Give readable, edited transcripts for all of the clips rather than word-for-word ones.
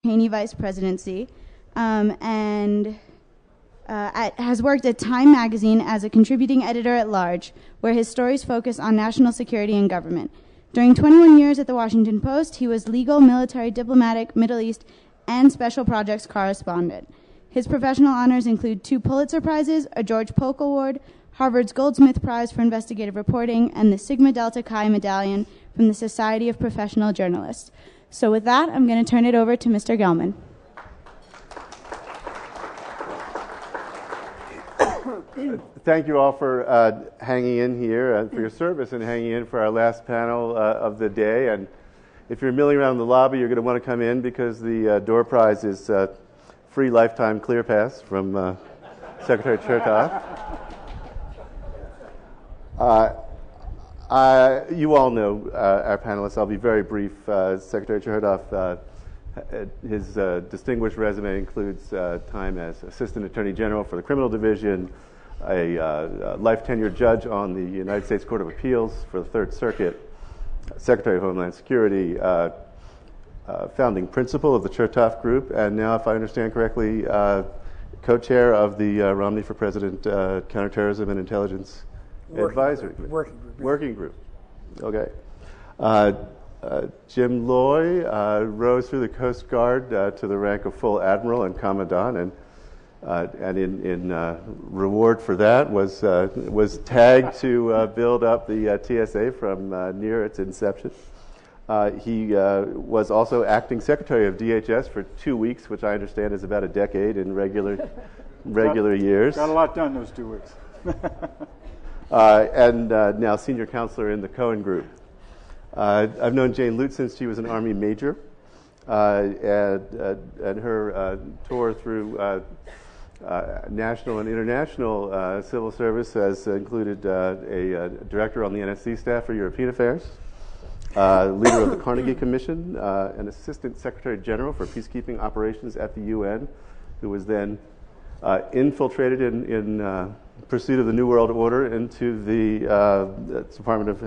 Cheney vice presidency, and has worked at Time magazine as a contributing editor-at-large, where his stories focus on national security and government. During 21 years at the Washington Post, he was legal, military, diplomatic, Middle East, and special projects correspondent. His professional honors include 2 Pulitzer Prizes, a George Polk Award, Harvard's Goldsmith Prize for Investigative Reporting, and the Sigma Delta Chi Medallion from the Society of Professional Journalists. So with that, I'm going to turn it over to Mr. Gellman. Thank you all for hanging in here, for your service and hanging in for our last panel of the day. And if you're milling around the lobby, you're going to want to come in because the door prize is free lifetime clear pass from Secretary Chertoff. You all know our panelists. I'll be very brief. Secretary Chertoff, his distinguished resume includes time as Assistant Attorney General for the Criminal Division, a life tenure judge on the United States Court of Appeals for the Third Circuit, Secretary of Homeland Security, founding principal of the Chertoff Group, and now, if I understand correctly, co-chair of the Romney for President Counterterrorism and Intelligence Advisory Group. Working group. Okay. Jim Loy rose through the Coast Guard to the rank of full admiral and commandant, and in reward for that was tagged to build up the TSA from near its inception. He was also acting secretary of DHS for 2 weeks, which I understand is about a decade in regular years. Got a lot done those 2 weeks. And now senior counselor in the Cohen group. I've known Jane Lute since she was an Army major, and her tour through national and international civil service has included a director on the NSC staff for European Affairs, leader of the Carnegie Commission, an assistant secretary general for peacekeeping operations at the UN, who was then infiltrated in pursuit of the New World Order into the Department of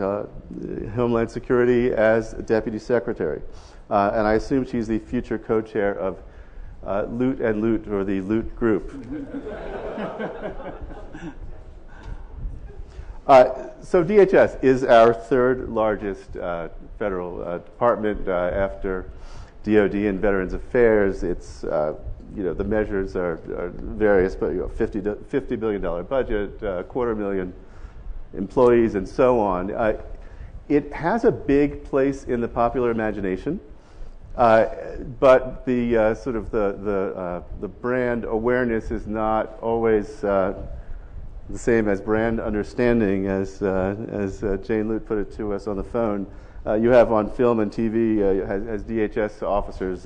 Homeland Security as deputy secretary. And I assume she's the future co-chair of Lute and Lute, or the Lute group. So DHS is our third largest federal department after DOD and Veterans Affairs. It's the measures are various, but $50 billion budget, 250,000 employees, and so on. It has a big place in the popular imagination, but the sort of the brand awareness is not always the same as brand understanding, as Jane Lute put it to us on the phone. You have on film and TV as DHS officers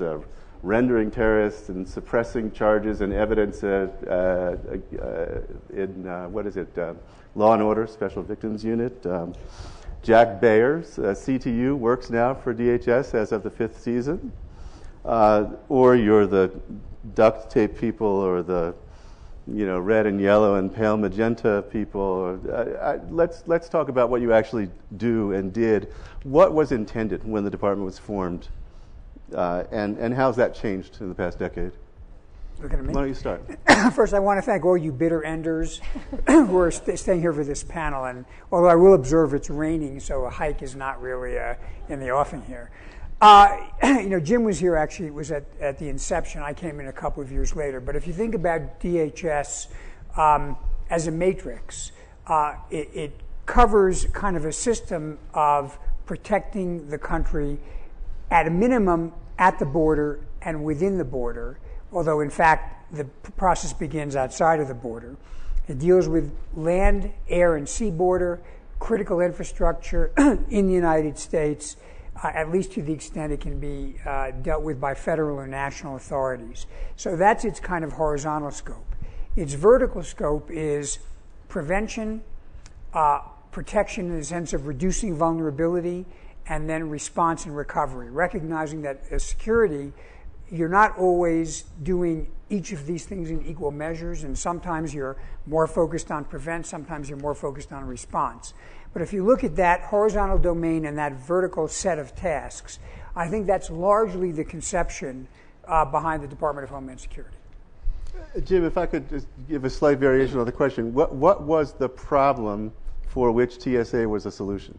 rendering terrorists and suppressing charges and evidence in Law and Order Special Victims Unit. Jack Bayers, CTU, works now for DHS as of the 5th season. Or you're the duct tape people, or the red and yellow and pale magenta people. Let's talk about what you actually do and did. What was intended when the department was formed? And how's that changed in the past decade? Looking at me. Why don't you start? First, I want to thank all you bitter enders who are staying here for this panel. And although I will observe it's raining, so a hike is not really in the offing here. Jim was here, actually. It was at the inception. I came in a couple of years later. But if you think about DHS as a matrix, it covers kind of a system of protecting the country at a minimum at the border and within the border, although in fact the process begins outside of the border. It deals with land, air, and sea border, critical infrastructure in the United States, at least to the extent it can be dealt with by federal or national authorities. So that's its kind of horizontal scope. Its vertical scope is prevention, protection in the sense of reducing vulnerability, and then response and recovery, recognizing that as security, you're not always doing each of these things in equal measures, and sometimes you're more focused on prevent, sometimes you're more focused on response. But if you look at that horizontal domain and that vertical set of tasks, I think that's largely the conception behind the Department of Homeland Security. Jim, if I could just give a slight variation on the question, what was the problem for which TSA was a solution?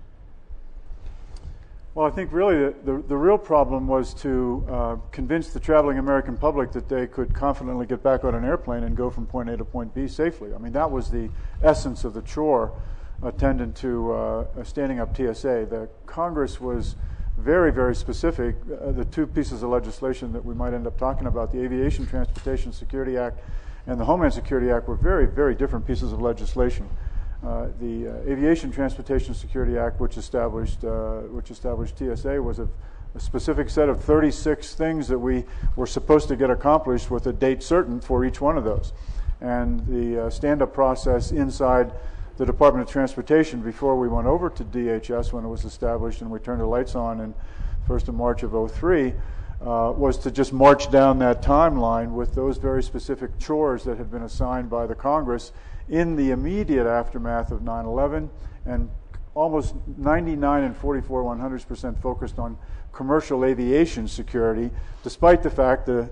Well, I think really the real problem was to convince the traveling American public that they could confidently get back on an airplane and go from point A to point B safely. I mean, that was the essence of the chore attendant to standing up TSA. The Congress was very, very specific. The two pieces of legislation that we might end up talking about, the Aviation Transportation Security Act and the Homeland Security Act, were very, very different pieces of legislation. The Aviation Transportation Security Act, which established TSA, was a specific set of 36 things that we were supposed to get accomplished with a date certain for each one of those. And the stand-up process inside the Department of Transportation before we went over to DHS when it was established and we turned the lights on in 1st of March of 2003 was to just march down that timeline with those very specific chores that had been assigned by the Congress in the immediate aftermath of 9/11, and almost 99 and 44 100% focused on commercial aviation security, despite the fact the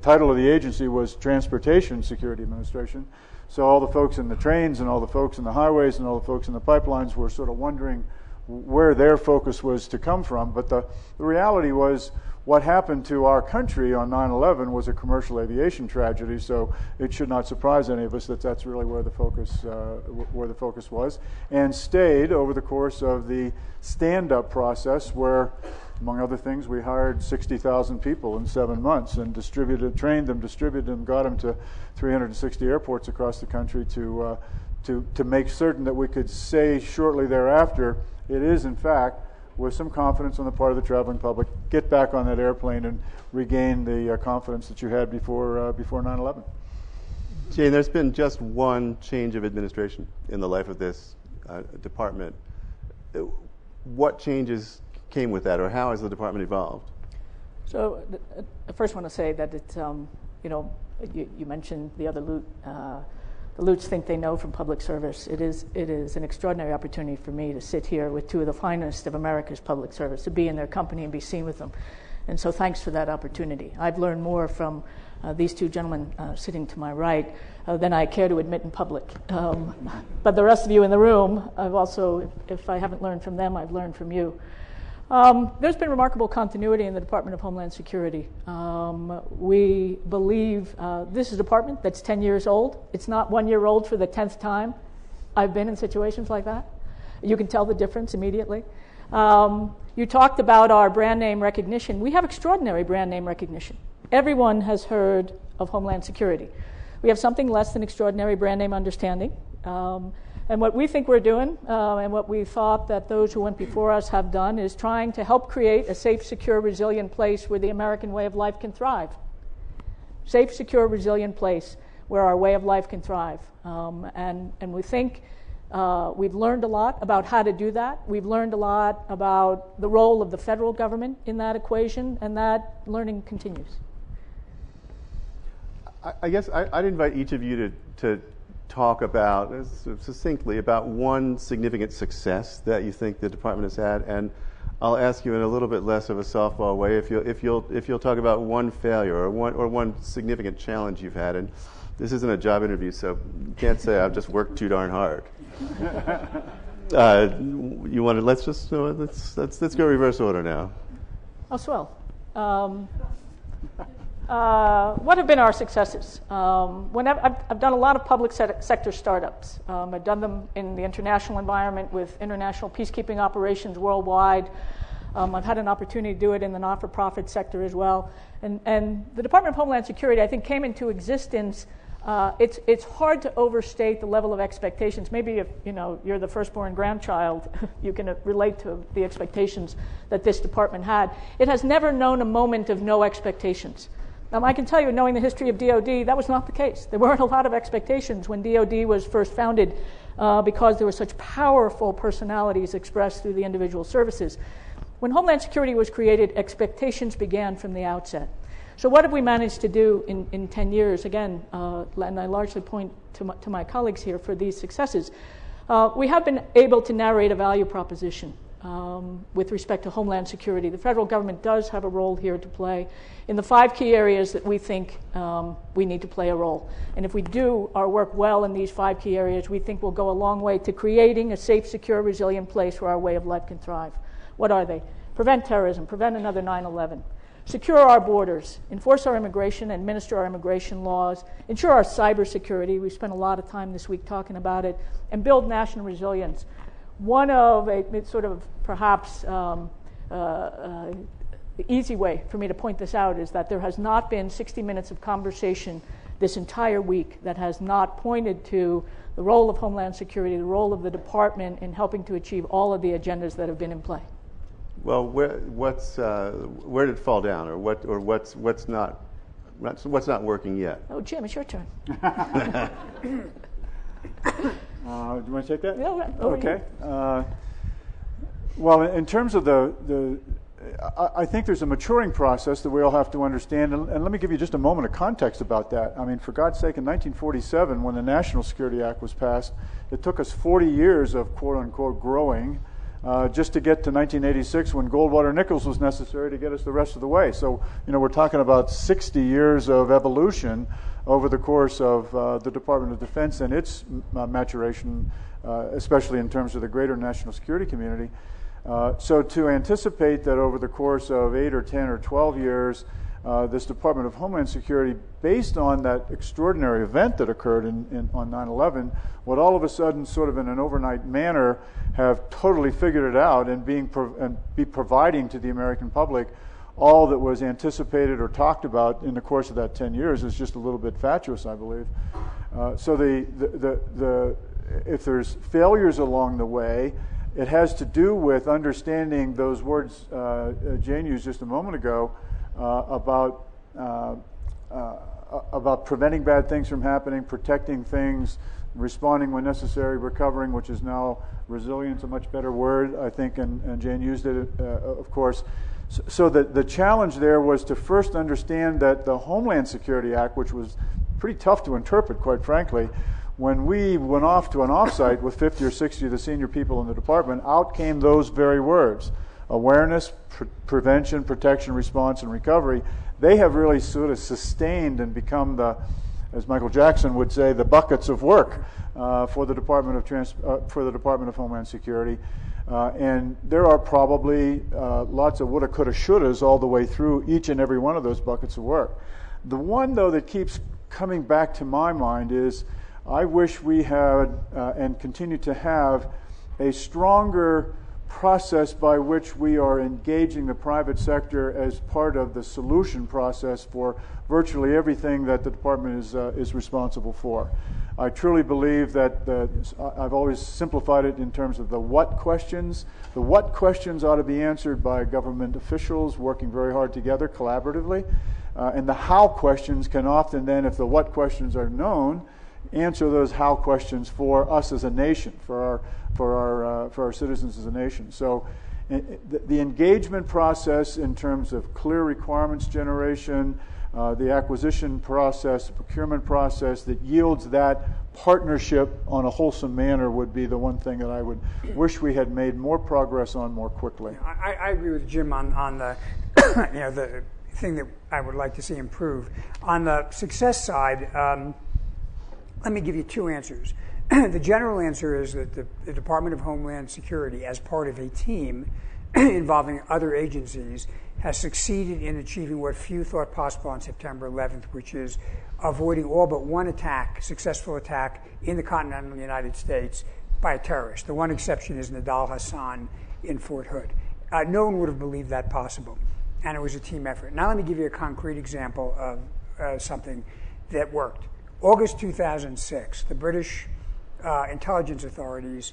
title of the agency was Transportation Security Administration. So all the folks in the trains and all the folks in the highways and all the folks in the pipelines were sort of wondering where their focus was to come from. But the reality was what happened to our country on 9/11 was a commercial aviation tragedy, so it should not surprise any of us that that's really where the focus was, and stayed over the course of the stand-up process where, among other things, we hired 60,000 people in 7 months and trained them, distributed them, got them to 360 airports across the country to make certain that we could say shortly thereafter, it is in fact, with some confidence on the part of the traveling public, get back on that airplane and regain the confidence that you had before 9/11. Jane, there's been just one change of administration in the life of this department. What changes came with that, or how has the department evolved? So I first want to say that it's, you mentioned the other Lute. The Lutes think they know from public service. It is an extraordinary opportunity for me to sit here with two of the finest of America's public service, to be in their company and be seen with them. And so thanks for that opportunity. I've learned more from these two gentlemen sitting to my right than I care to admit in public. But the rest of you in the room, I've also, if I haven't learned from them, I've learned from you. There's been remarkable continuity in the Department of Homeland Security. We believe this is a department that's 10 years old. It's not 1 year old for the 10th time. I've been in situations like that. You can tell the difference immediately. You talked about our brand name recognition. We have extraordinary brand name recognition. Everyone has heard of Homeland Security. We have something less than extraordinary brand name understanding. And what we think we're doing, and what we thought that those who went before us have done, is trying to help create a safe, secure, resilient place where the American way of life can thrive. Safe, secure, resilient place where our way of life can thrive. And we think we've learned a lot about how to do that. We've learned a lot about the role of the federal government in that equation, and that learning continues. I guess I'd invite each of you to talk about, succinctly, about one significant success that you think the department has had, and I'll ask you in a little bit less of a softball way if you'll talk about one failure or one significant challenge you've had. And this isn't a job interview, so you can't say I've just worked too darn hard. You want to let's go reverse order now. Oh, swell. What have been our successes? I've done a lot of public sector startups. I've done them in the international environment with international peacekeeping operations worldwide. I've had an opportunity to do it in the not-for-profit sector as well. And the Department of Homeland Security, I think, came into existence. It's hard to overstate the level of expectations. Maybe if you're the firstborn grandchild, you can relate to the expectations that this department had. It has never known a moment of no expectations. I can tell you, knowing the history of DOD, that was not the case. There weren't a lot of expectations when DOD was first founded because there were such powerful personalities expressed through the individual services. When Homeland Security was created, expectations began from the outset. So what have we managed to do in 10 years? Again, and I largely point to my colleagues here for these successes. We have been able to narrate a value proposition. with respect to Homeland Security. The federal government does have a role here to play in the 5 key areas that we think we need to play a role. And if we do our work well in these 5 key areas, we think we'll go a long way to creating a safe, secure, resilient place where our way of life can thrive. What are they? Prevent terrorism, prevent another 9/11. Secure our borders, enforce our immigration, administer our immigration laws, ensure our cybersecurity. We spent a lot of time this week talking about it, and build national resilience. One of a sort of perhaps the easy way for me to point this out is that there has not been 60 minutes of conversation this entire week that has not pointed to the role of Homeland Security, the role of the department in helping to achieve all of the agendas that have been in play. Well, where did it fall down, or what's not working yet? Oh, Jim, it's your turn. Do you want to take that? Yeah, okay. Well, in terms of I think there's a maturing process that we all have to understand, and let me give you just a moment of context about that. I mean, for God's sake, in 1947, when the National Security Act was passed, it took us 40 years of quote-unquote growing just to get to 1986 when Goldwater Nichols was necessary to get us the rest of the way. So, we're talking about 60 years of evolution over the course of the Department of Defense and its maturation, especially in terms of the greater national security community. So to anticipate that over the course of 8 or 10 or 12 years, this Department of Homeland Security, based on that extraordinary event that occurred on 9/11, would all of a sudden, sort of in an overnight manner, have totally figured it out and be providing to the American public all that was anticipated or talked about in the course of that 10 years is just a little bit fatuous, I believe. So if there's failures along the way, it has to do with understanding those words Jane used just a moment ago about preventing bad things from happening, protecting things, responding when necessary, recovering, which is now resilience, a much better word, I think, and Jane used it, of course. So the challenge there was to first understand that the Homeland Security Act, which was pretty tough to interpret, quite frankly, when we went off to an offsite with 50 or 60 of the senior people in the department, out came those very words: awareness, prevention, protection, response, and recovery. They have really sort of sustained and become as Michael Jackson would say, the buckets of work for the Department of Homeland Security. And there are probably lots of woulda, coulda, shouldas all the way through each and every one of those buckets of work. The one, though, that keeps coming back to my mind is I wish we had and continue to have a stronger process by which we are engaging the private sector as part of the solution process for virtually everything that the department is responsible for. I truly believe that I've always simplified it in terms of the what questions. The what questions ought to be answered by government officials working very hard together collaboratively. And the how questions can often then, if the what questions are known, answer those how questions for us as a nation, for our citizens as a nation. So the engagement process in terms of clear requirements generation, the acquisition process, the procurement process that yields that partnership on a wholesome manner would be the one thing that I would wish we had made more progress on more quickly. I agree with Jim on the the thing that I would like to see improve. On the success side, let me give you two answers. The general answer is that the Department of Homeland Security, as part of a team involving other agencies, has succeeded in achieving what few thought possible on September 11th, which is avoiding all but one successful attack in the continental United States by a terrorist. The one exception is Nidal Hassan in Fort Hood. No one would have believed that possible, and it was a team effort. Now let me give you a concrete example of something that worked. August 2006, the British intelligence authorities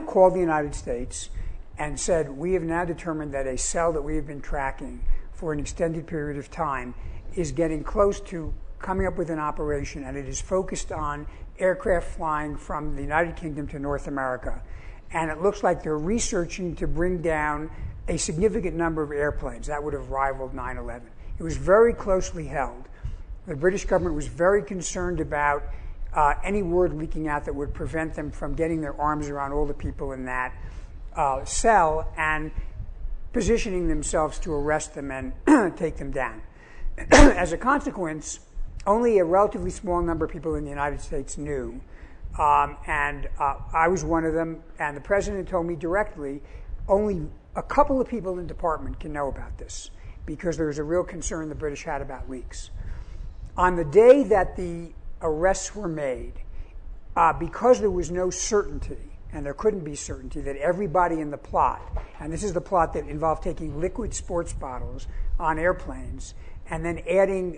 called the United States and said, we have now determined that a cell that we have been tracking for an extended period of time is getting close to coming up with an operation, and it is focused on aircraft flying from the United Kingdom to North America. And it looks like they're researching to bring down a significant number of airplanes. That would have rivaled 9/11. It was very closely held. The British government was very concerned about any word leaking out that would prevent them from getting their arms around all the people in that. cell and positioning themselves to arrest them and take them down. As a consequence, only a relatively small number of people in the United States knew, and I was one of them, and the president told me directly, only a couple of people in the department can know about this, because there was a real concern the British had about leaks. On the day that the arrests were made, because there was no certainty, and there couldn't be certainty, that everybody in the plot, and this is the plot that involved taking liquid sports bottles on airplanes and then adding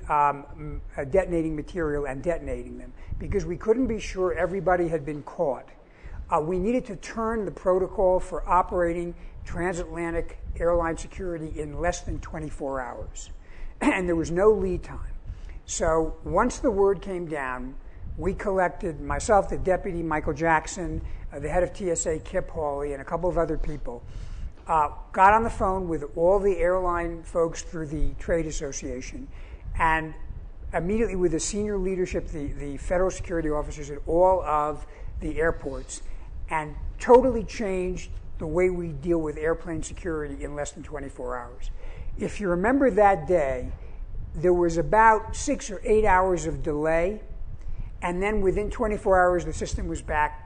detonating material and detonating them, because we couldn't be sure everybody had been caught. We needed to turn the protocol for operating transatlantic airline security in less than 24 hours. And there was no lead time. So once the word came down, we collected, myself, the deputy, Michael Jackson, the head of TSA, Kip Hawley, and a couple of other people, got on the phone with all the airline folks through the trade association, and immediately with the senior leadership, the federal security officers at all of the airports, and totally changed the way we deal with airplane security in less than 24 hours. If you remember that day, there was about 6 or 8 hours of delay, and then within 24 hours, the system was back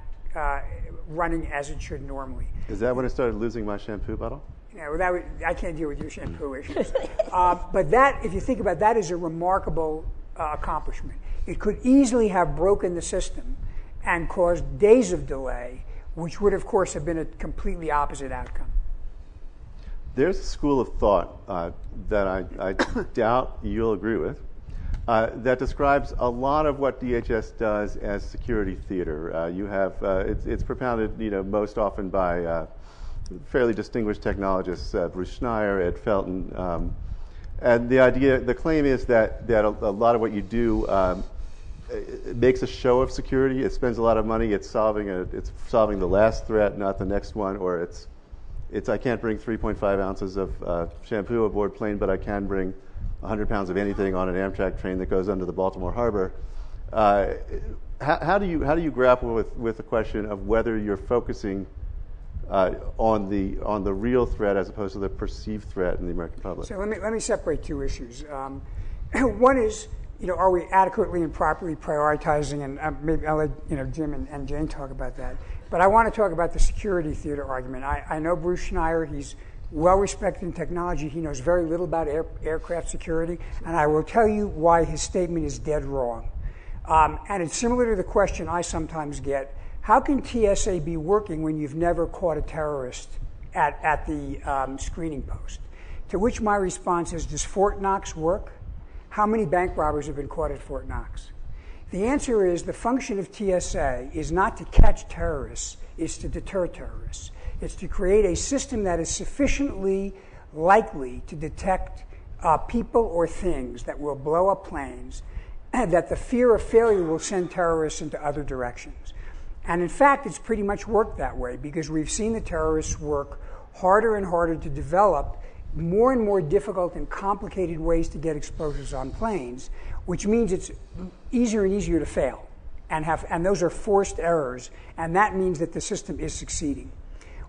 running as it should normally. Is that when I started losing my shampoo bottle? Yeah, well, I can't deal with your shampoo issues. But that, if you think about that, is a remarkable accomplishment. It could easily have broken the system and caused days of delay, which would, of course, have been a completely opposite outcome. There's a school of thought that I doubt you'll agree with, that describes a lot of what DHS does as security theater. You have it's propounded, most often by fairly distinguished technologists, Bruce Schneier, Ed Felton, and the claim is that a lot of what you do it makes a show of security. It spends a lot of money. It's solving the last threat, not the next one, or it's I can't bring 3.5 ounces of shampoo aboard plane, but I can bring 100 pounds of anything on an Amtrak train that goes under the Baltimore Harbor. How do you grapple with the question of whether you're focusing on the real threat as opposed to the perceived threat in the American public? So let me separate two issues. One is, are we adequately and properly prioritizing? And maybe I'll let Jim and Jane talk about that. But I want to talk about the security theater argument. I know Bruce Schneier. He's well-respected in technology. He knows very little about aircraft security, and I will tell you why his statement is dead wrong. And it's similar to the question I sometimes get: how can TSA be working when you've never caught a terrorist at the screening post? To which my response is, does Fort Knox work? How many bank robbers have been caught at Fort Knox? The answer is the function of TSA is not to catch terrorists, it's to deter terrorists. It's to create a system that is sufficiently likely to detect people or things that will blow up planes, and that the fear of failure will send terrorists into other directions. And in fact, it's pretty much worked that way, because we've seen the terrorists work harder and harder to develop more and more difficult and complicated ways to get explosives on planes, which means it's easier and easier to fail, and those are forced errors, and that means that the system is succeeding.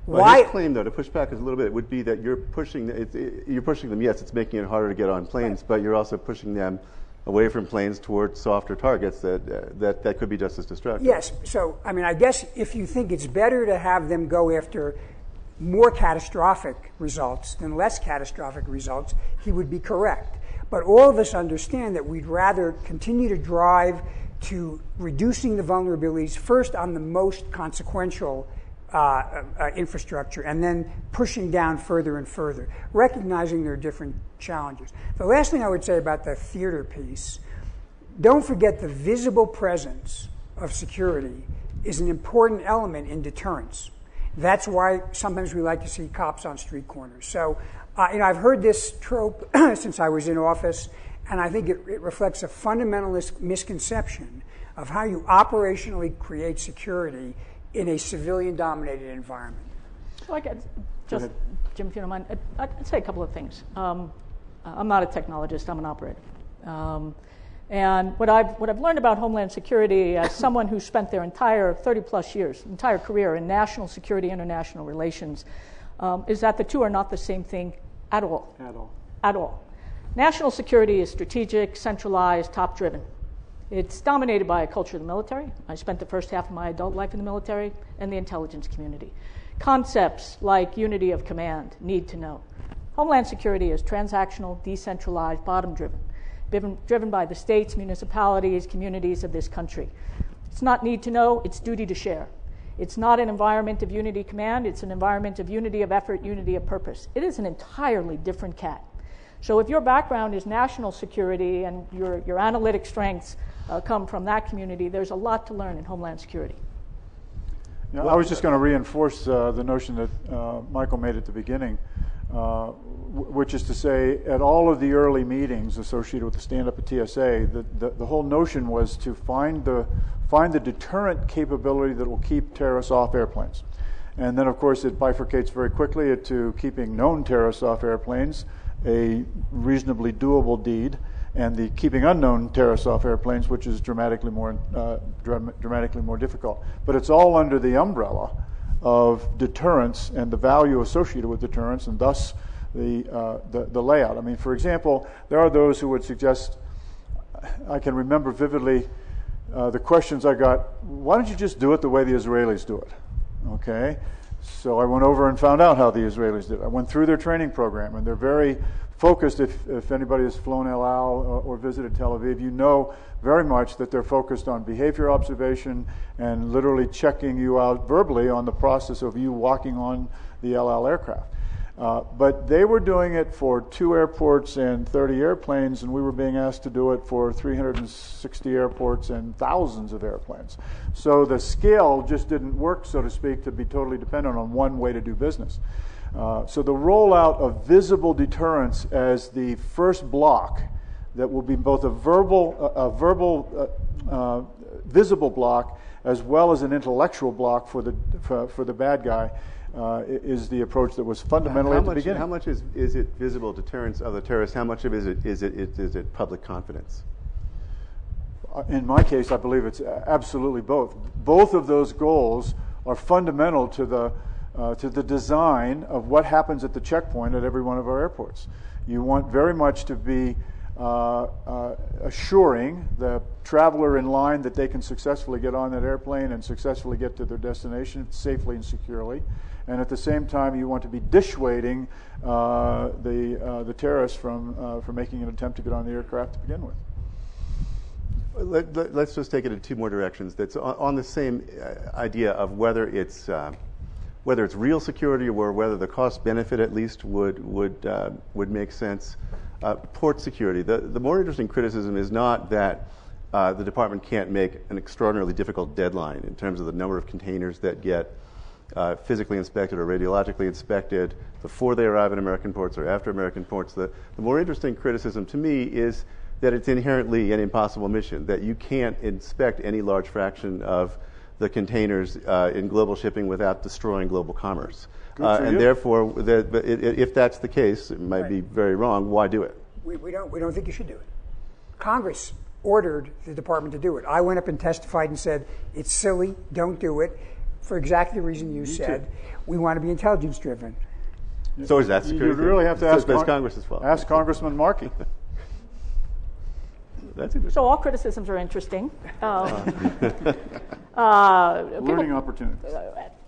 Well, his claim, though, to push back a little bit, would be that you're pushing them. Yes, it's making it harder to get on planes, but you're also pushing them away from planes towards softer targets that could be just as destructive. Yes. So, I guess if you think it's better to have them go after more catastrophic results than less catastrophic results, he would be correct. But all of us understand that we'd rather continue to drive to reducing the vulnerabilities first on the most consequential infrastructure, and then pushing down further and further, recognizing there are different challenges. The last thing I would say about the theater piece, don't forget the visible presence of security is an important element in deterrence. That's why sometimes we like to see cops on street corners. So, I've heard this trope since I was in office, and I think it reflects a fundamental misconception of how you operationally create security in a civilian-dominated environment. Well, Jim, if you don't mind, I'd say a couple of things. I'm not a technologist, I'm an operator. And what I've learned about Homeland Security as someone who spent their entire 30-plus years, entire career in national security, international relations, is that the two are not the same thing at all. At all. National security is strategic, centralized, top-driven. It's dominated by a culture of the military. I spent the first half of my adult life in the military and the intelligence community. Concepts like unity of command, need to know. Homeland Security is transactional, decentralized, bottom-driven, driven by the states, municipalities, communities of this country. It's not need to know, it's duty to share. It's not an environment of unity command, it's an environment of unity of effort, unity of purpose. It is an entirely different cat. So if your background is national security and your analytic strengths come from that community, there's a lot to learn in Homeland Security. Yeah, I was just going to reinforce the notion that Michael made at the beginning, which is to say, at all of the early meetings associated with the stand-up at TSA, the whole notion was to find the deterrent capability that will keep terrorists off airplanes. And then, of course, it bifurcates very quickly to keeping known terrorists off airplanes, a reasonably doable deed, and the keeping unknown terrorists off airplanes, which is dramatically more difficult. But it's all under the umbrella of deterrence and the value associated with deterrence, and thus the layout. I mean, for example, there are those who would suggest, I can remember vividly the questions I got, why don't you just do it the way the Israelis do it? Okay? So I went over and found out how the Israelis did it. I went through their training program, and they're very focused. If anybody has flown El Al or visited Tel Aviv, you know very much that they're focused on behavior observation and literally checking you out verbally on the process of you walking on the El Al aircraft. But they were doing it for 2 airports and 30 airplanes, and we were being asked to do it for 360 airports and thousands of airplanes. So the scale just didn't work, so to speak, to be totally dependent on one way to do business. So the rollout of visible deterrence as the first block that will be both a visible block as well as an intellectual block for the bad guy is the approach that was fundamentally at the beginning. How much is it visible deterrence of the terrorists? How much of it is it public confidence? In my case, I believe it's absolutely both. Both of those goals are fundamental to the design of what happens at the checkpoint at every one of our airports. You want very much to be assuring the traveler in line that they can successfully get on that airplane and successfully get to their destination safely and securely. And at the same time, you want to be dissuading the terrorists from making an attempt to get on the aircraft to begin with. Let's just take it in 2 more directions. That's on the same idea of whether it's real security or whether the cost benefit at least would make sense. Port security. The more interesting criticism is not that the department can't make an extraordinarily difficult deadline in terms of the number of containers that get physically inspected or radiologically inspected before they arrive at American ports or after American ports. The more interesting criticism to me is that it's inherently an impossible mission, that you can't inspect any large fraction of the containers in global shipping without destroying global commerce. And therefore, if that's the case, it might be very wrong. Why do it? We don't think you should do it. Congress ordered the department to do it. I went up and testified and said, it's silly, don't do it, for exactly the reason you said. We want to be intelligence driven. So is that security? You really have to ask Congress as well. Ask Congressman Markey. That's interesting. So all criticisms are interesting. Learning opportunities.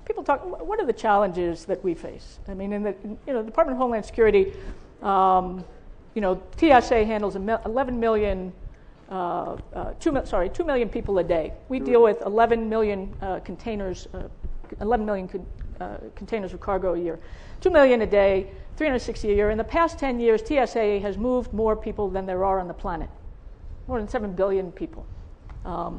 People talk. What are the challenges that we face? I mean, in the Department of Homeland Security, TSA handles 11 million, 2 million people a day. We deal with 11 million containers, 11 million containers of cargo a year, 2 million a day, 360 a year. In the past 10 years, TSA has moved more people than there are on the planet. More than 7 billion people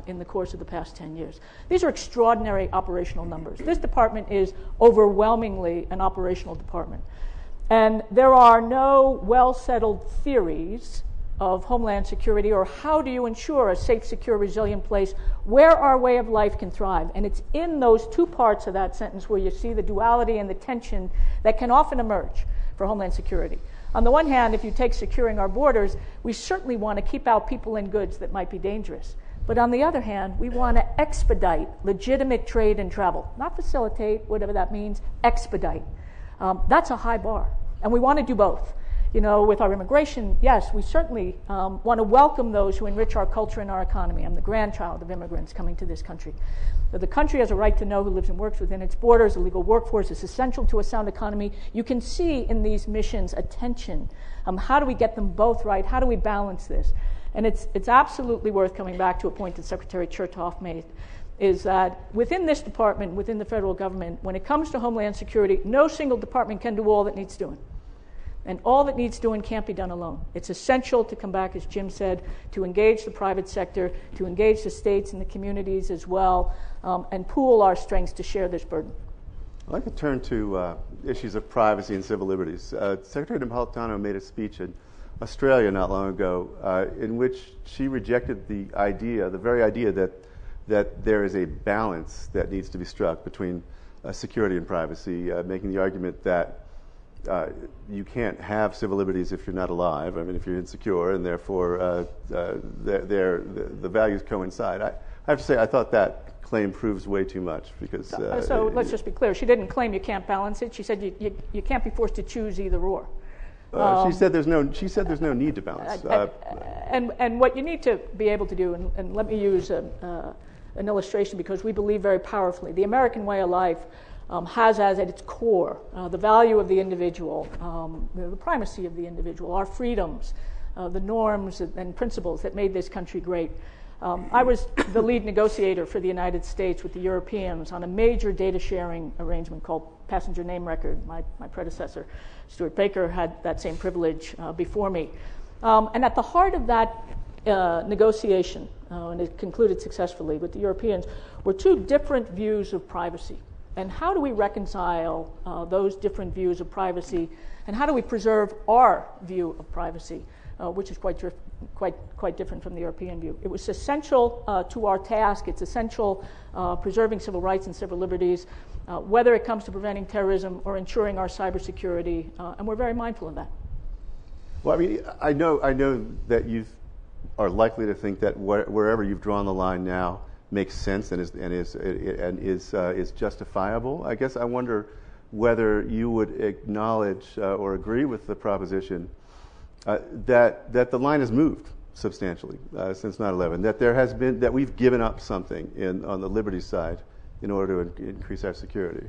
in the course of the past 10 years. These are extraordinary operational numbers. This department is overwhelmingly an operational department. And there are no well-settled theories of Homeland Security or how do you ensure a safe, secure, resilient place where our way of life can thrive. And it's in those 2 parts of that sentence where you see the duality and the tension that can often emerge for Homeland Security. On the one hand, if you take securing our borders, we certainly want to keep out people and goods that might be dangerous. But on the other hand, we want to expedite legitimate trade and travel. Not facilitate, whatever that means, expedite. That's a high bar. And we want to do both. With our immigration, yes, we certainly want to welcome those who enrich our culture and our economy. I'm the grandchild of immigrants coming to this country. But the country has a right to know who lives and works within its borders. A legal workforce is essential to a sound economy. You can see in these missions a tension. How do we get them both right? How do we balance this? And it's absolutely worth coming back to a point that Secretary Chertoff made, is that within this department, within the federal government, when it comes to Homeland Security, no single department can do all that needs doing. And all that needs doing can't be done alone. It's essential to come back, as Jim said, to engage the private sector, to engage the states and the communities as well, and pool our strengths to share this burden. I'd like to turn to issues of privacy and civil liberties. Secretary Napolitano made a speech in Australia not long ago in which she rejected the very idea that there is a balance that needs to be struck between security and privacy, making the argument that you can't have civil liberties if you're not alive. I mean, if you're insecure, and therefore the values coincide. I have to say, I thought that claim proves way too much because. So let's just be clear. She didn't claim you can't balance it. She said you can't be forced to choose either or. She said there's no need to balance. And what you need to be able to do, and let me use an illustration because we believe very powerfully, the American way of life has as at its core the value of the individual, the primacy of the individual, our freedoms, the norms and principles that made this country great. I was the lead negotiator for the United States with the Europeans on a major data sharing arrangement called Passenger Name Record. My predecessor, Stuart Baker, had that same privilege before me. And at the heart of that negotiation, and it concluded successfully with the Europeans, were two different views of privacy. And how do we reconcile those different views of privacy, and how do we preserve our view of privacy, which is quite different from the European view? It was essential to our task. It's essential preserving civil rights and civil liberties, whether it comes to preventing terrorism or ensuring our cybersecurity, and we're very mindful of that. Well, I mean, I know that you are likely to think that wherever you've drawn the line now makes sense and is justifiable. I guess I wonder whether you would acknowledge or agree with the proposition that the line has moved substantially since 9/11. That we've given up something on the liberties side in order to increase our security.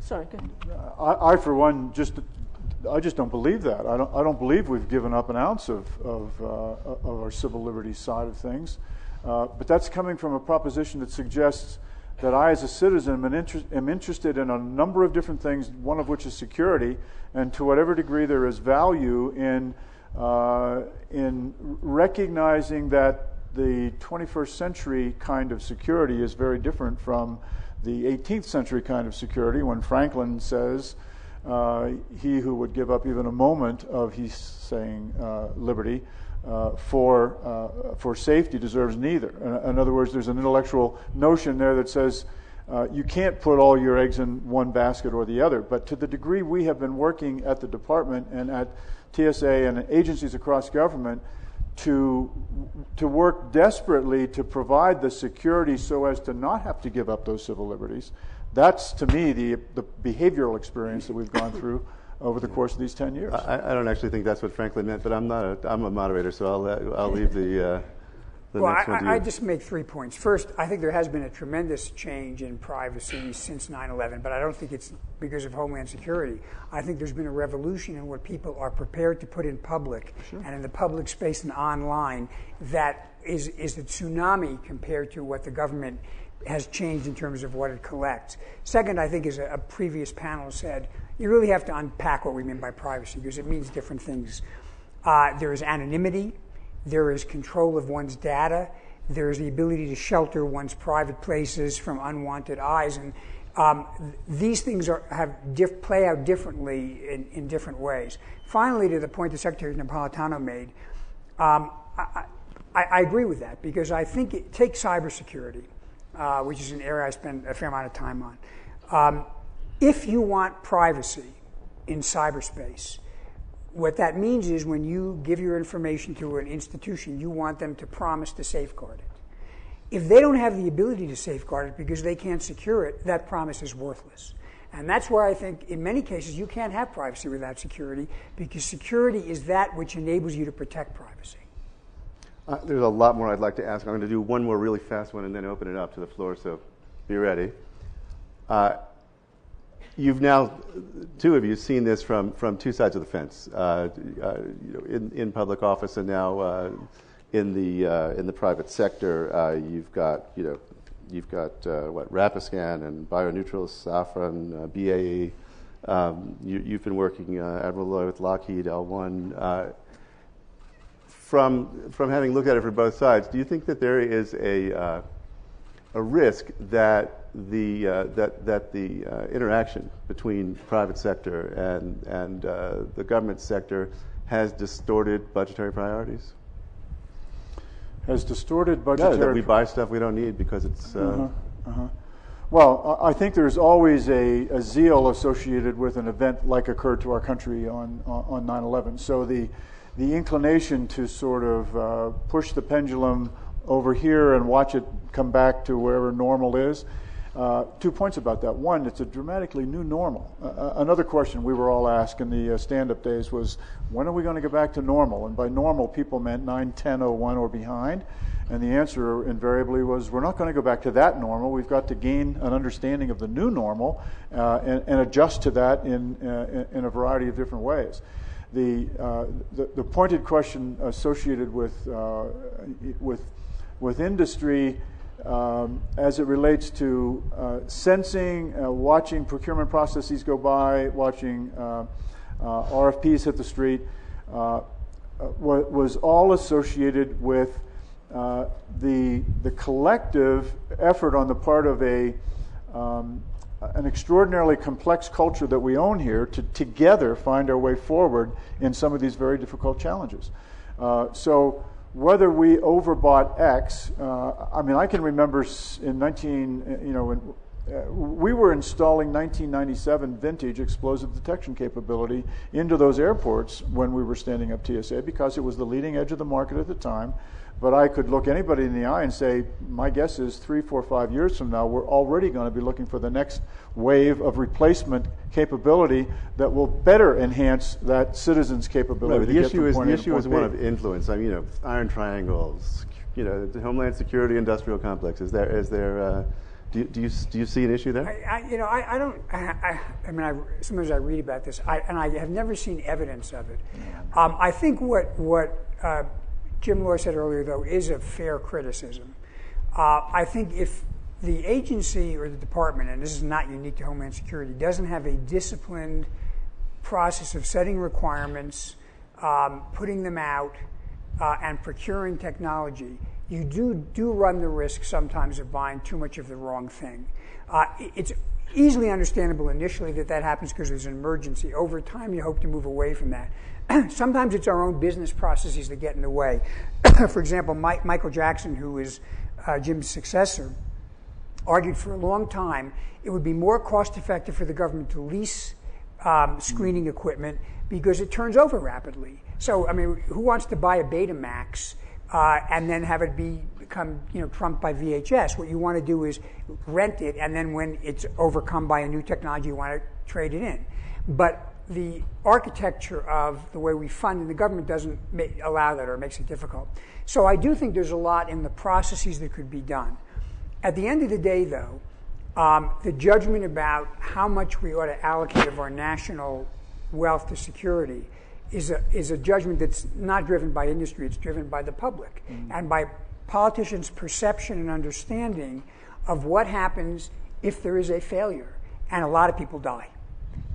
Sorry, go ahead. I for one I just don't believe that. I don't believe we've given up an ounce of our civil liberties side of things. But that's coming from a proposition that suggests that I, as a citizen, am interested in a number of different things, one of which is security, and to whatever degree there is value in recognizing that the 21st century kind of security is very different from the 18th century kind of security, when Franklin says, he who would give up even a moment of, he's saying, liberty, for safety deserves neither. In other words, there's an intellectual notion there that says you can't put all your eggs in one basket or the other. But to the degree we have been working at the department and at TSA and agencies across government to work desperately to provide the security so as to not have to give up those civil liberties, that's to me the behavioral experience that we've gone through over the course of these 10 years. I don't actually think that's what Franklin meant, but I'm a moderator, so I'll leave the next one to you. I just make 3 points. First, I think there has been a tremendous change in privacy since 9/11, but I don't think it's because of Homeland Security. I think there's been a revolution in what people are prepared to put in public and in the public space and online that is a tsunami compared to what the government has changed in terms of what it collects. Second, I think, as a previous panel said, you really have to unpack what we mean by privacy because it means different things. There is anonymity. There is control of one's data. There is the ability to shelter one's private places from unwanted eyes. And these things play out differently in different ways. Finally, to the point that Secretary Napolitano made, I agree with that because I think take cybersecurity, which is an area I spend a fair amount of time on. If you want privacy, in cyberspace. What that means is when you give your information to an institution, you want them to promise to safeguard it. If they don't have the ability to safeguard it because they can't secure it, that promise is worthless. And that's why I think in many cases you can't have privacy without security, because security is that which enables you to protect privacy. There's a lot more I'd like to ask. I'm going to do one more really fast one and then open it up to the floor, so be ready. You've now, two of you, seen this from two sides of the fence, in public office and now in the private sector. You've got Rapiscan and Bioneutral, Safran, BAE. You've been working Admiral with Lockheed, L1. From having looked at it from both sides, do you think that there is a risk that the interaction between private sector and the government sector has distorted budgetary priorities? Has distorted budgetary... No, that we buy stuff we don't need because it's... Well, I think there's always a zeal associated with an event like occurred to our country on 9/11. So the inclination to sort of push the pendulum over here and watch it come back to wherever normal is. 2 points about that. One, it's a dramatically new normal. Another question we were all asked in the stand-up days was, when are we going to get back to normal? And by normal, people meant 9/10/01 or behind. And the answer invariably was, we're not going to go back to that normal. We've got to gain an understanding of the new normal and adjust to that in a variety of different ways. The pointed question associated with industry as it relates to sensing, watching procurement processes go by, watching RFPs hit the street, was all associated with the collective effort on the part of an extraordinarily complex culture that we own here to together find our way forward in some of these very difficult challenges. So whether we overbought X, I can remember when we were installing 1997 vintage explosive detection capability into those airports when we were standing up TSA because it was the leading edge of the market at the time. But I could look anybody in the eye and say, my guess is 3, 4, 5 years from now, we're already going to be looking for the next wave of replacement capability that will better enhance that citizen's capability. Right, the issue is one of influence. Iron triangles, the Homeland Security industrial complex. Do you see an issue there? Sometimes I read about this, and I have never seen evidence of it. I think what Jim Loy said earlier, though, is a fair criticism. I think if the agency or the department, and this is not unique to Homeland Security, doesn't have a disciplined process of setting requirements, putting them out, and procuring technology, you do run the risk sometimes of buying too much of the wrong thing. It's easily understandable initially that happens because there's an emergency. Over time, you hope to move away from that. Sometimes it's our own business processes that get in the way. For example, Michael Jackson, who is Jim's successor, argued for a long time it would be more cost-effective for the government to lease screening equipment because it turns over rapidly. So, who wants to buy a Betamax and then have it become trumped by VHS? What you want to do is rent it, and then when it's overcome by a new technology, you want to trade it in. But the architecture of the way we fund in the government doesn't allow that, or makes it difficult. So I do think there's a lot in the processes that could be done. At the end of the day, though, the judgment about how much we ought to allocate of our national wealth to security is a judgment that's not driven by industry, it's driven by the public, and by politicians' perception and understanding of what happens if there is a failure, and a lot of people die.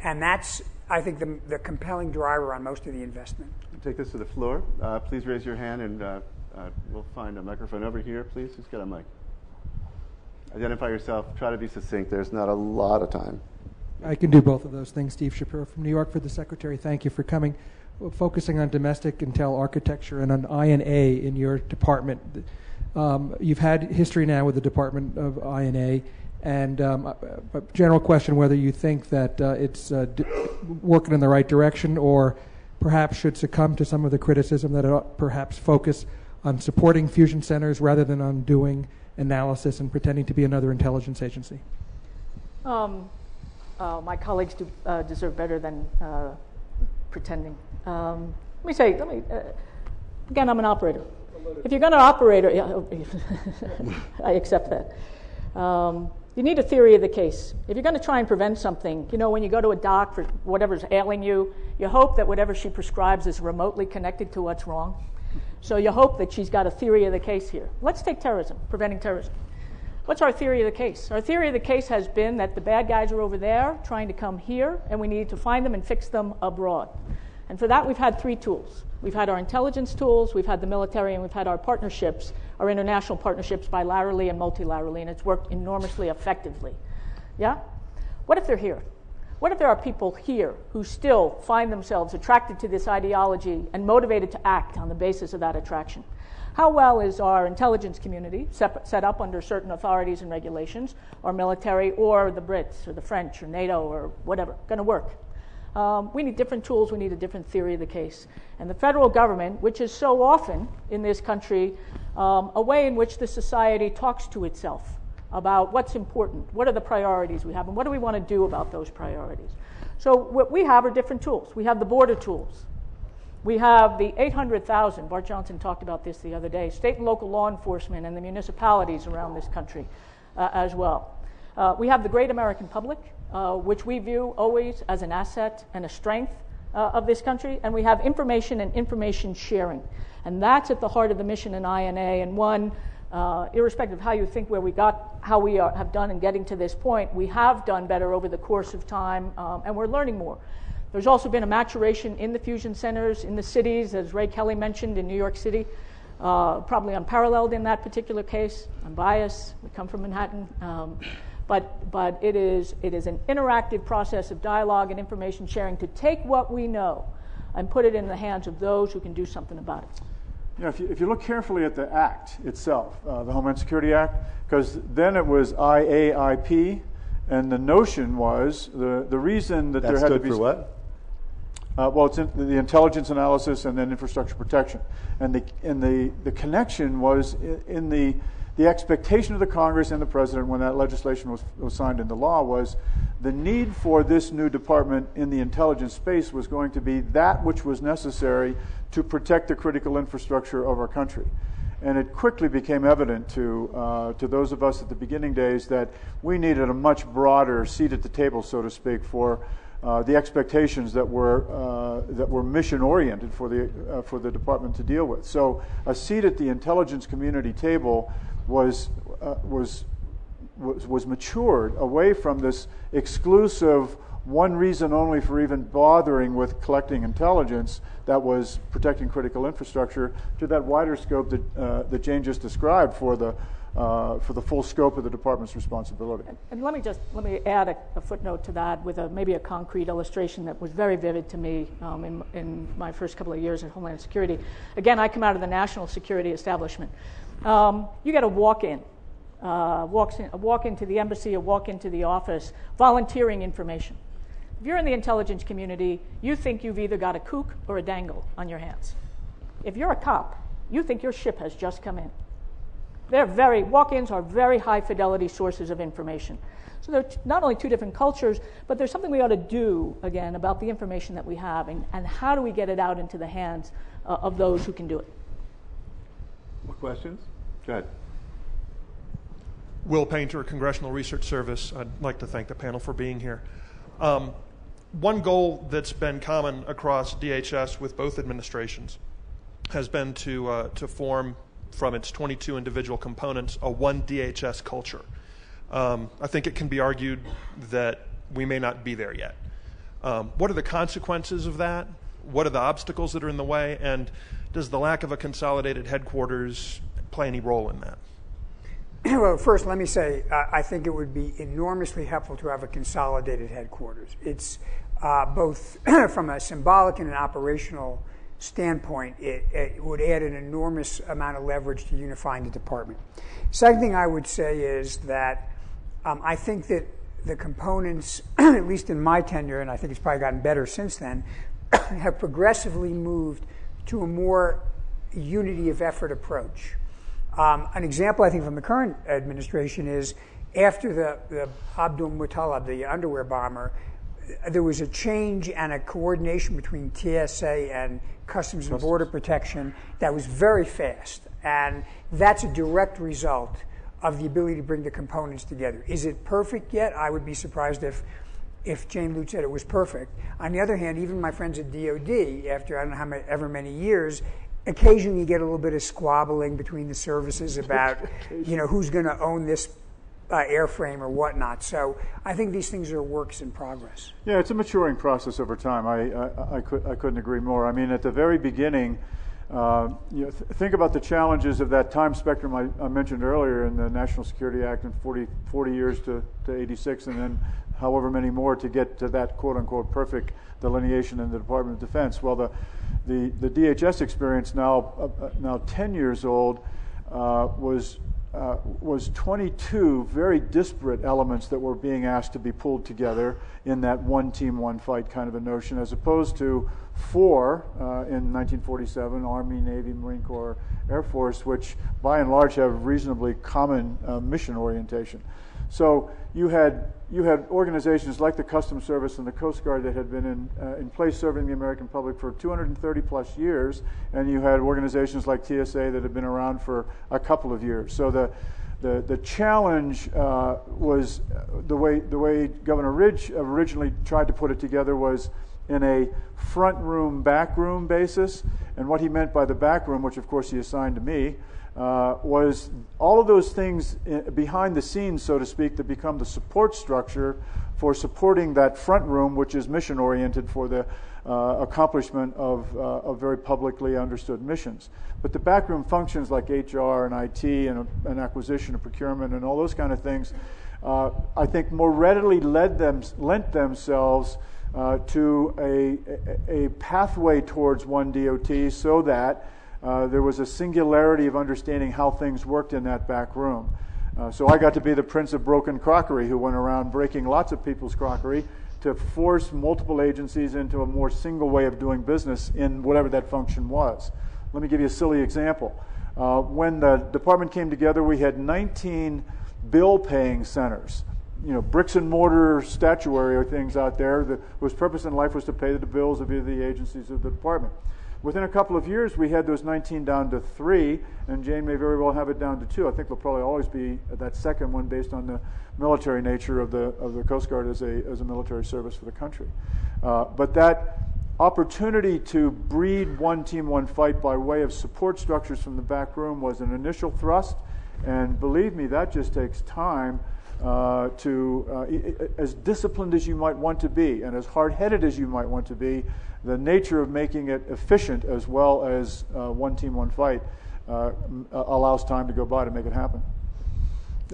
And that's, I think, the compelling driver on most of the investment. I'll take this to the floor. Please raise your hand, and we'll find a microphone over here. Please, who's got a mic? Identify yourself. Try to be succinct. There's not a lot of time. I can do both of those things. Steve Shapiro from New York for the Secretary. Thank you for coming. We're focusing on domestic intel architecture and on I&A in your department. You've had history now with the Department of I&A. And a general question whether you think that it's working in the right direction or perhaps should succumb to some of the criticism that it ought perhaps focus on supporting fusion centers rather than on doing analysis and pretending to be another intelligence agency. My colleagues deserve better than pretending. Again, I'm an operator. If you're going to operate, I accept that. You need a theory of the case. If you're going to try and prevent something, when you go to a doc for whatever's ailing you, you hope that whatever she prescribes is remotely connected to what's wrong. So you hope that she's got a theory of the case here. Let's take terrorism, preventing terrorism. What's our theory of the case? Our theory of the case has been that the bad guys are over there trying to come here, and we need to find them and fix them abroad. And for that, we've had 3 tools. We've had our intelligence tools, we've had the military, and we've had our partnerships, our international partnerships bilaterally and multilaterally, and it's worked enormously effectively. Yeah? What if they're here? What if there are people here who still find themselves attracted to this ideology and motivated to act on the basis of that attraction? How well is our intelligence community set up under certain authorities and regulations, or military, or the Brits, or the French, or NATO, or whatever, going to work? We need different tools, we need a different theory of the case. And the federal government, which is so often in this country a way in which the society talks to itself about what's important, what are the priorities we have, and what do we want to do about those priorities. So what we have are different tools. We have the border tools. We have the 800,000, Bart Johnson talked about this the other day, state and local law enforcement and the municipalities around this country as well. We have the great American public, which we view always as an asset and a strength of this country, and we have information and information sharing. And that's at the heart of the mission in INA, and one, irrespective of how you think where we got, how we have done in getting to this point, we have done better over the course of time, and we're learning more. There's also been a maturation in the fusion centers, in the cities, as Ray Kelly mentioned, in New York City, probably unparalleled in that particular case. I'm biased, we come from Manhattan. But it is an interactive process of dialogue and information sharing to take what we know and put it in the hands of those who can do something about it. If you look carefully at the Act itself, the Homeland Security Act, because then it was IAIP, and the notion was the reason that there had to be... That stood for what? Well, it's in the intelligence analysis and then infrastructure protection. And the connection was in the expectation of the Congress and the President when that legislation was signed into law was the need for this new department in the intelligence space was going to be that which was necessary to protect the critical infrastructure of our country. And it quickly became evident to those of us at the beginning days that we needed a much broader seat at the table, so to speak, for the expectations that were mission oriented for the department to deal with. So a seat at the intelligence community table was matured away from this exclusive one reason only for even bothering with collecting intelligence that was protecting critical infrastructure to that wider scope that Jane just described for the full scope of the department's responsibility. And let me add a footnote to that with maybe a concrete illustration that was very vivid to me in my first couple of years at Homeland Security. Again, I come out of the national security establishment. You get a walk into the embassy, a walk into the office, volunteering information. If you're in the intelligence community, you think you've either got a kook or a dangle on your hands. If you're a cop, you think your ship has just come in. Walk-ins are very high-fidelity sources of information. So they're not only two different cultures, but there's something we ought to do, again, about the information that we have, and how do we get it out into the hands of those who can do it. More questions? Go ahead. Will Painter, Congressional Research Service. I'd like to thank the panel for being here. One goal that's been common across DHS with both administrations has been to form, from its 22 individual components, a one DHS culture. I think it can be argued that we may not be there yet. What are the consequences of that? What are the obstacles that are in the way? And does the lack of a consolidated headquarters play any role in that? Well, first, let me say, I think it would be enormously helpful to have a consolidated headquarters. It's both from a symbolic and an operational standpoint, it would add an enormous amount of leverage to unifying the department. Second thing I would say is that I think that the components, at least in my tenure, and I think it's probably gotten better since then, have progressively moved to a more unity of effort approach. An example, I think, from the current administration is after the Abdul Muttalib, the underwear bomber, there was a change and a coordination between TSA and Customs and Border Protection that was very fast. And that's a direct result of the ability to bring the components together. Is it perfect yet? I would be surprised if Jane Lute said it was perfect. On the other hand, even my friends at DOD, after I don't know how many, ever many years, occasionally you get a little bit of squabbling between the services about, who's going to own this airframe or whatnot. So I think these things are works in progress. Yeah, it's a maturing process over time. I couldn't agree more. I mean, at the very beginning, think about the challenges of that time spectrum I mentioned earlier in the National Security Act in 40 years to 86, and then however many more to get to that quote-unquote perfect delineation in the Department of Defense. Well, the DHS experience, now 10 years old, was 22 very disparate elements that were being asked to be pulled together in that one team, one fight kind of a notion, as opposed to 4 in 1947, Army, Navy, Marine Corps, Air Force, which by and large have reasonably common mission orientation. So you had organizations like the Customs Service and the Coast Guard that had been in place serving the American public for 230 plus years, and you had organizations like TSA that had been around for a couple of years. So the challenge was the way Governor Ridge originally tried to put it together was in a front room, back room basis. And what he meant by the back room, which of course he assigned to me, was all of those things behind the scenes, so to speak, that become the support structure for supporting that front room, which is mission-oriented for the accomplishment of very publicly understood missions. But the backroom functions like HR and IT and acquisition and procurement and all those kind of things, I think more readily lent themselves to a pathway towards one DOT so that there was a singularity of understanding how things worked in that back room. So I got to be the prince of broken crockery who went around breaking lots of people's crockery to force multiple agencies into a more single way of doing business in whatever that function was. Let me give you a silly example. When the department came together, we had 19 bill-paying centers. Bricks and mortar statuary things out there whose purpose in life was to pay the bills of either the agencies or the department. Within a couple of years, we had those 19 down to 3, and Jane may very well have it down to 2. I think there'll probably always be that second one based on the military nature of the Coast Guard as a military service for the country. But that opportunity to breed one team, one fight by way of support structures from the back room was an initial thrust, and believe me, that just takes time as disciplined as you might want to be and as hard-headed as you might want to be. The nature of making it efficient as well as one team, one fight allows time to go by to make it happen.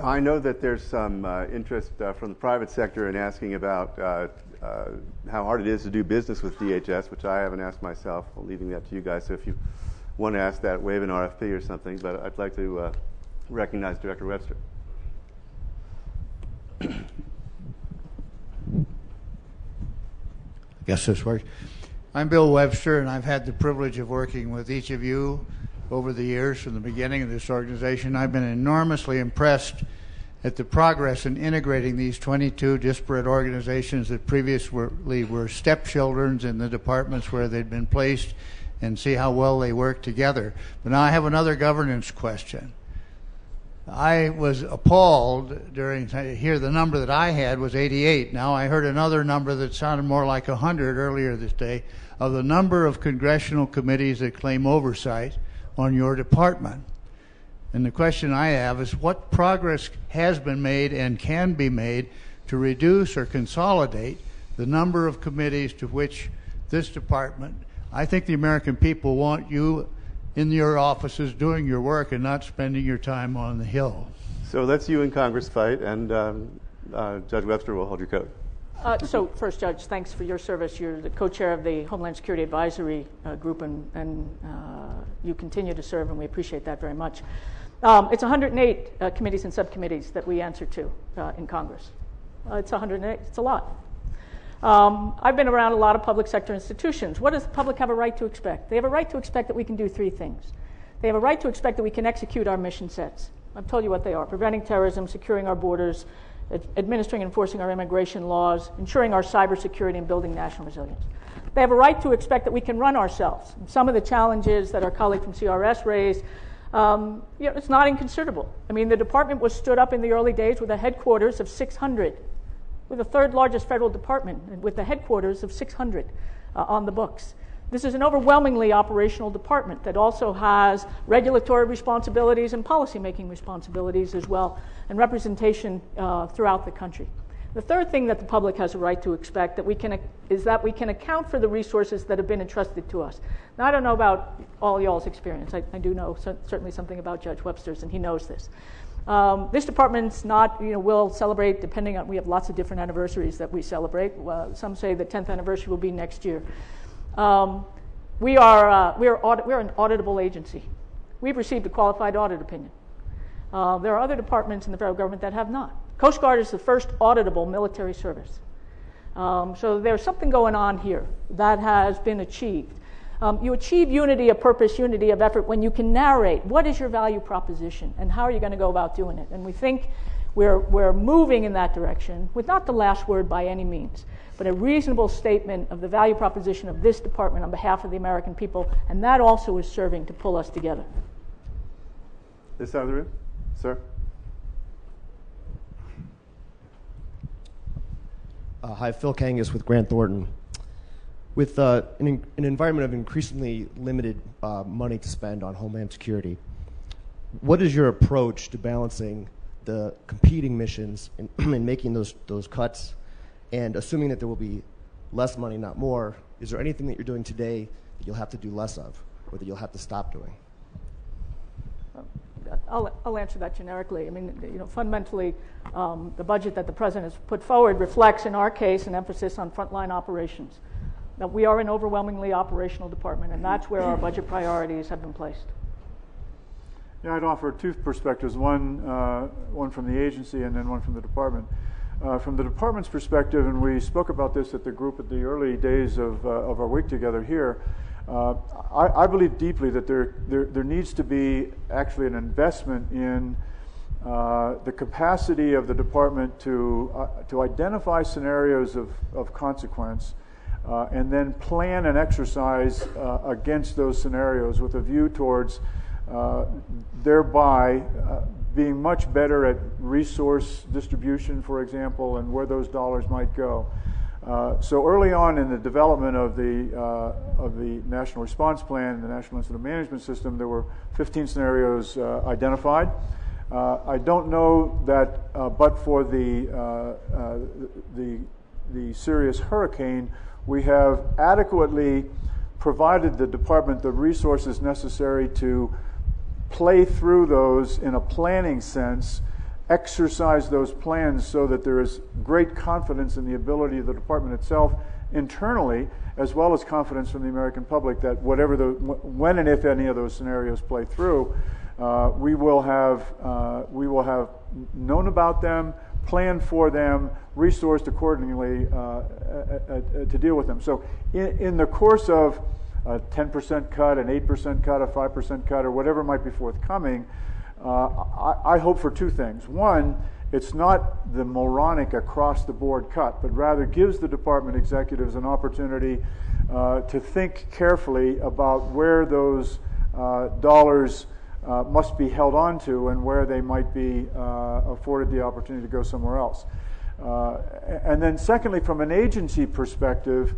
I know that there's some interest from the private sector in asking about how hard it is to do business with DHS, which I haven't asked myself. I'm leaving that to you guys. So if you want to ask that, wave an RFP or something. But I'd like to recognize Director Webster. I guess this works. I'm Bill Webster, and I've had the privilege of working with each of you over the years from the beginning of this organization. I've been enormously impressed at the progress in integrating these 22 disparate organizations that previously were stepchildren in the departments where they'd been placed, and see how well they work together. But now I have another governance question. I was appalled here the number that I had was 88. Now I heard another number that sounded more like 100 earlier this day of the number of congressional committees that claim oversight on your department. And the question I have is what progress has been made and can be made to reduce or consolidate the number of committees to which this department, I think the American people want you in your offices doing your work and not spending your time on the Hill. So let's you in Congress fight, and Judge Webster will hold your coat. So first, Judge, thanks for your service. You're the co-chair of the Homeland Security Advisory Group, and you continue to serve, and we appreciate that very much. It's 108 committees and subcommittees that we answer to in Congress. It's 108. It's a lot. I've been around a lot of public sector institutions. What does the public have a right to expect? They have a right to expect that we can do three things. They have a right to expect that we can execute our mission sets. I've told you what they are: preventing terrorism, securing our borders, administering and enforcing our immigration laws, ensuring our cybersecurity, and building national resilience. They have a right to expect that we can run ourselves. Some of the challenges that our colleague from CRS raised, it's not inconsiderable. I mean, the department was stood up in the early days with a headquarters of 600. We're the third largest federal department with the headquarters of 600 on the books. This is an overwhelmingly operational department that also has regulatory responsibilities and policymaking responsibilities as well, and representation throughout the country. The third thing that the public has a right to expect is that we can account for the resources that have been entrusted to us. Now, I don't know about all y'all's experience. I do know certainly something about Judge Webster's, and he knows this. This department's not, will celebrate, depending on, we have lots of different anniversaries that we celebrate. Some say the 10th anniversary will be next year. We're an auditable agency. We've received a qualified audit opinion. There are other departments in the federal government that have not. Coast Guard is the first auditable military service. So there's something going on here that has been achieved. You achieve unity of purpose, unity of effort when you can narrate what is your value proposition and how are you going to go about doing it. And we think we're moving in that direction with not the last word by any means, but a reasonable statement of the value proposition of this department on behalf of the American people, and that also is serving to pull us together. This side of the room, sir. Hi, Phil Kangas with Grant Thornton. With an environment of increasingly limited money to spend on Homeland Security, what is your approach to balancing the competing missions in making those cuts, and assuming that there will be less money, not more? Is there anything that you're doing today that you'll have to do less of, or that you'll have to stop doing? I'll answer that generically. I mean, fundamentally, the budget that the president has put forward reflects, in our case, an emphasis on frontline operations. Now, we are an overwhelmingly operational department, and that's where our budget priorities have been placed. Yeah, I'd offer two perspectives, one from the agency and then one from the department. From the department's perspective, and we spoke about this at the group at the early days of our week together here, I believe deeply that there needs to be actually an investment in the capacity of the department to identify scenarios of consequence and then plan and exercise against those scenarios with a view towards thereby being much better at resource distribution, for example, and where those dollars might go. So early on in the development of the National Response Plan and the National Incident Management System, there were 15 scenarios identified. I don't know that, but for the serious hurricane, we have adequately provided the department the resources necessary to play through those in a planning sense, exercise those plans so that there is great confidence in the ability of the department itself internally, as well as confidence from the American public that when and if any of those scenarios play through, we will have known about them, planned for them, resourced accordingly to deal with them. So in the course of a 10% cut, an 8% cut, a 5% cut, or whatever might be forthcoming, I hope for two things. One, it's not the moronic across-the-board cut, but rather gives the department executives an opportunity to think carefully about where those dollars must be held on to and where they might be afforded the opportunity to go somewhere else. And then secondly, from an agency perspective,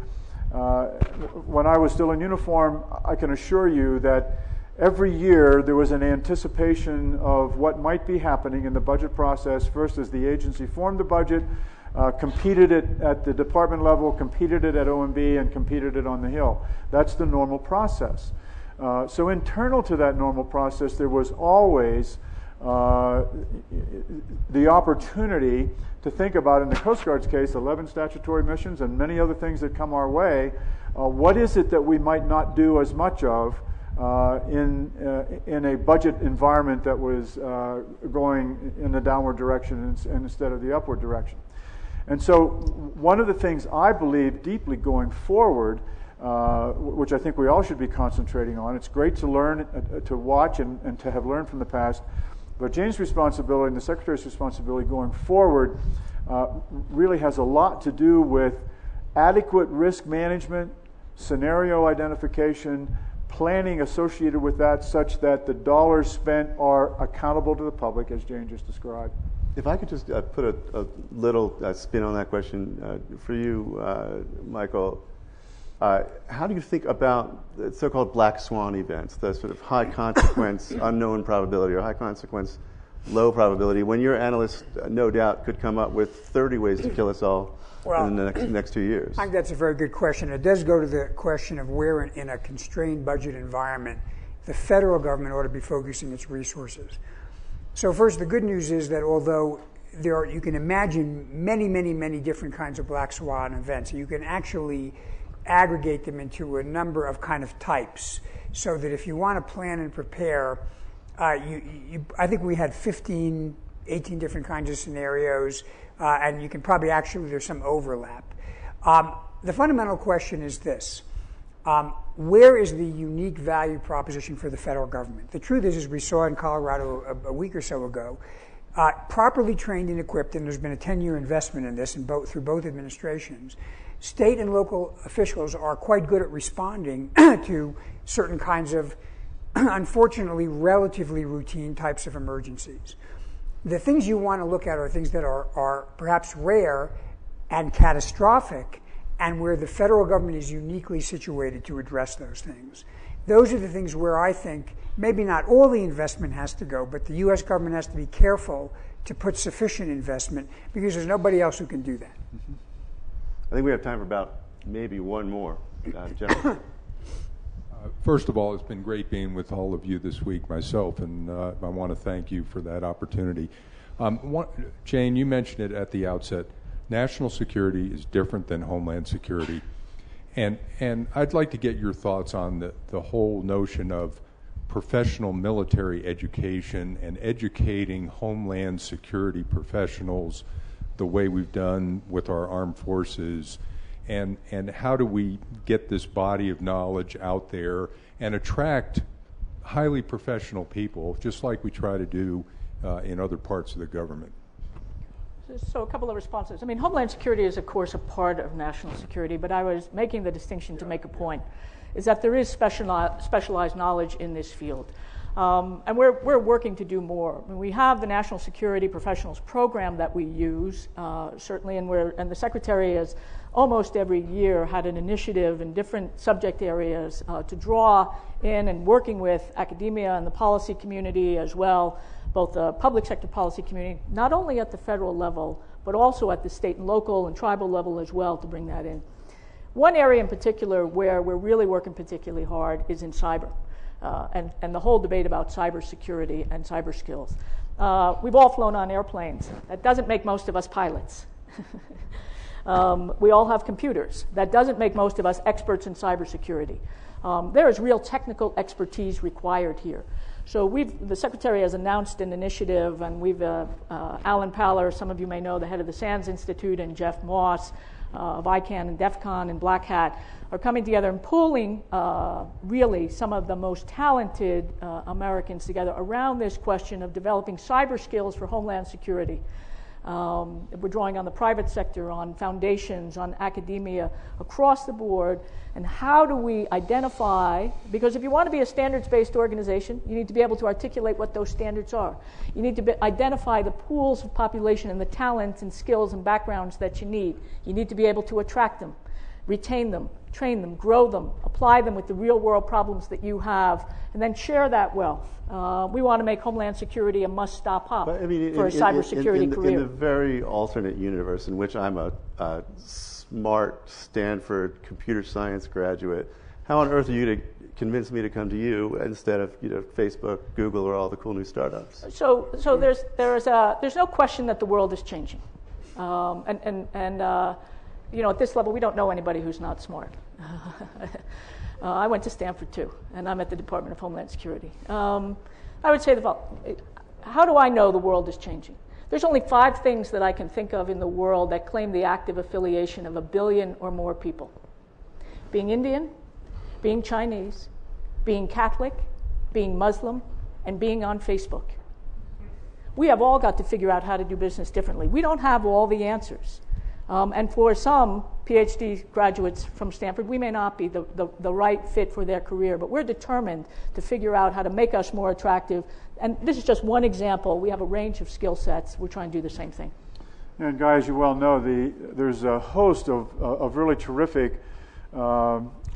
when I was still in uniform, I can assure you that every year there was an anticipation of what might be happening in the budget process, first as the agency formed the budget, competed it at the department level, competed it at OMB, and competed it on the Hill. That's the normal process. So internal to that normal process, there was always the opportunity to think about, in the Coast Guard's case, 11 statutory missions and many other things that come our way, what is it that we might not do as much of in a budget environment that was going in the downward direction instead of the upward direction. And so one of the things I believe deeply going forward, which I think we all should be concentrating on, it's great to learn, to watch and to have learned from the past, but Jane's responsibility and the Secretary's responsibility going forward really has a lot to do with adequate risk management, scenario identification, planning associated with that such that the dollars spent are accountable to the public, as Jane just described. If I could just put a little spin on that question for you, Michael. How do you think about the so-called black swan events, the sort of high consequence, unknown probability, or high consequence, low probability, when your analysts, no doubt, could come up with 30 ways to kill us all in the next 2 years? I think that's a very good question. It does go to the question of where in a constrained budget environment the federal government ought to be focusing its resources. So first, the good news is that although you can imagine many different kinds of black swan events, you can actually aggregate them into a number of kind of types, so that if you want to plan and prepare, I think we had 18 different kinds of scenarios, and you can probably there's some overlap. The fundamental question is this. Where is the unique value proposition for the federal government? The truth is, as we saw in Colorado a week or so ago, properly trained and equipped, and there's been a 10-year investment in this through both administrations, state and local officials are quite good at responding to certain kinds of, unfortunately, relatively routine types of emergencies. The things you want to look at are things that are perhaps rare and catastrophic, and where the federal government is uniquely situated to address those things. Those are the things where I think maybe not all the investment has to go, but the U.S. government has to be careful to put sufficient investment, because there's nobody else who can do that. Mm-hmm. I think we have time for about maybe one more. Gentlemen. First of all, it's been great being with all of you this week myself, and I want to thank you for that opportunity. Jane, you mentioned it at the outset. National security is different than Homeland Security. And I'd like to get your thoughts on the whole notion of professional military education and educating Homeland Security professionals the way we've done with our armed forces, and how do we get this body of knowledge out there and attract highly professional people, just like we try to do in other parts of the government? So a couple of responses. I mean, Homeland Security is, of course, a part of national security, but I was making the distinction to make a point, is that there is specialized knowledge in this field. And we're working to do more. I mean, we have the National Security Professionals Program that we use, certainly, and the Secretary has almost every year had an initiative in different subject areas to draw in and working with academia and the policy community as well, both the public sector policy community, not only at the federal level, but also at the state and local and tribal level as well, to bring that in. One area in particular where we're really working particularly hard is in cyber. And the whole debate about cybersecurity and cyber skills. We've all flown on airplanes. That doesn't make most of us pilots. We all have computers. That doesn't make most of us experts in cybersecurity. There is real technical expertise required here. So the Secretary has announced an initiative, and we've Alan Paller, some of you may know, the head of the SANS Institute, and Jeff Moss of ICANN and DEF CON and Black Hat, are coming together and pulling really some of the most talented Americans together around this question of developing cyber skills for Homeland Security. We're drawing on the private sector, on foundations, on academia, across the board. And how do we identify, because if you want to be a standards-based organization, you need to be able to articulate what those standards are. You need to identify the pools of population and the talents and skills and backgrounds that you need. You need to be able to attract them, retain them, train them, grow them, apply them with the real-world problems that you have, and then share that wealth. We want to make Homeland Security a must-stop hop for a cybersecurity career. In the very alternate universe in which I'm a smart Stanford computer science graduate, how on earth are you to convince me to come to you instead of Facebook, Google, or all the cool new startups? So there's no question that the world is changing, at this level, we don't know anybody who's not smart. I went to Stanford too, and I'm at the Department of Homeland Security. I would say how do I know the world is changing? There's only 5 things that I can think of in the world that claim the active affiliation of 1 billion or more people. Being Indian, being Chinese, being Catholic, being Muslim, and being on Facebook. We have all got to figure out how to do business differently. We don't have all the answers. And for some PhD graduates from Stanford, we may not be the right fit for their career, but we're determined to figure out how to make us more attractive. And this is just one example. We have a range of skill sets. We're trying to do the same thing. And guys, you well know there's a host of really terrific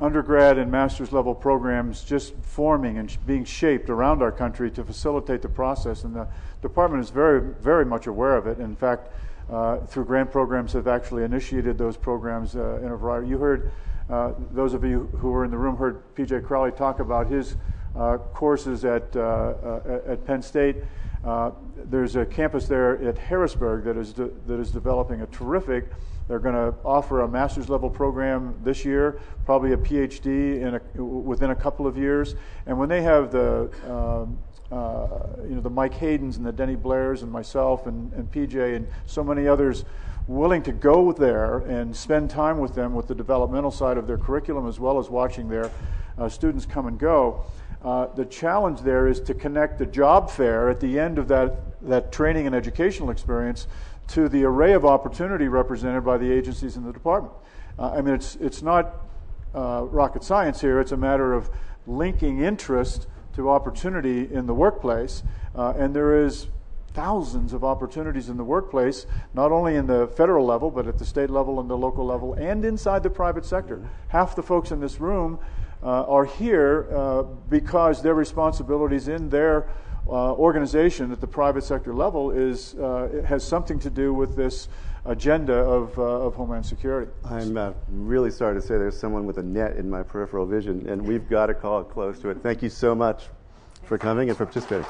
undergrad and master's level programs just forming and being shaped around our country to facilitate the process. And the department is very, very much aware of it. In fact, through grant programs have actually initiated those programs in a variety. You heard, those of you who were in the room heard P.J. Crowley talk about his courses at Penn State. There's a campus there at Harrisburg that is developing a terrific. They're going to offer a master's level program this year, probably a PhD within a couple of years. And when they have the Mike Haydens and the Denny Blairs and myself and PJ and so many others willing to go there and spend time with them with the developmental side of their curriculum as well as watching their students come and go. The challenge there is to connect the job fair at the end of that training and educational experience to the array of opportunity represented by the agencies in the department. I mean, it's not rocket science here. It's a matter of linking interest to opportunity in the workplace, and there is thousands of opportunities in the workplace, not only in the federal level, but at the state level and the local level, and inside the private sector. Half the folks in this room are here because their responsibilities in their organization at the private sector level has something to do with this agenda of Homeland Security. I'm really sorry to say there's someone with a net in my peripheral vision, and we've got to call it close to it. Thank you so much for coming and for participating.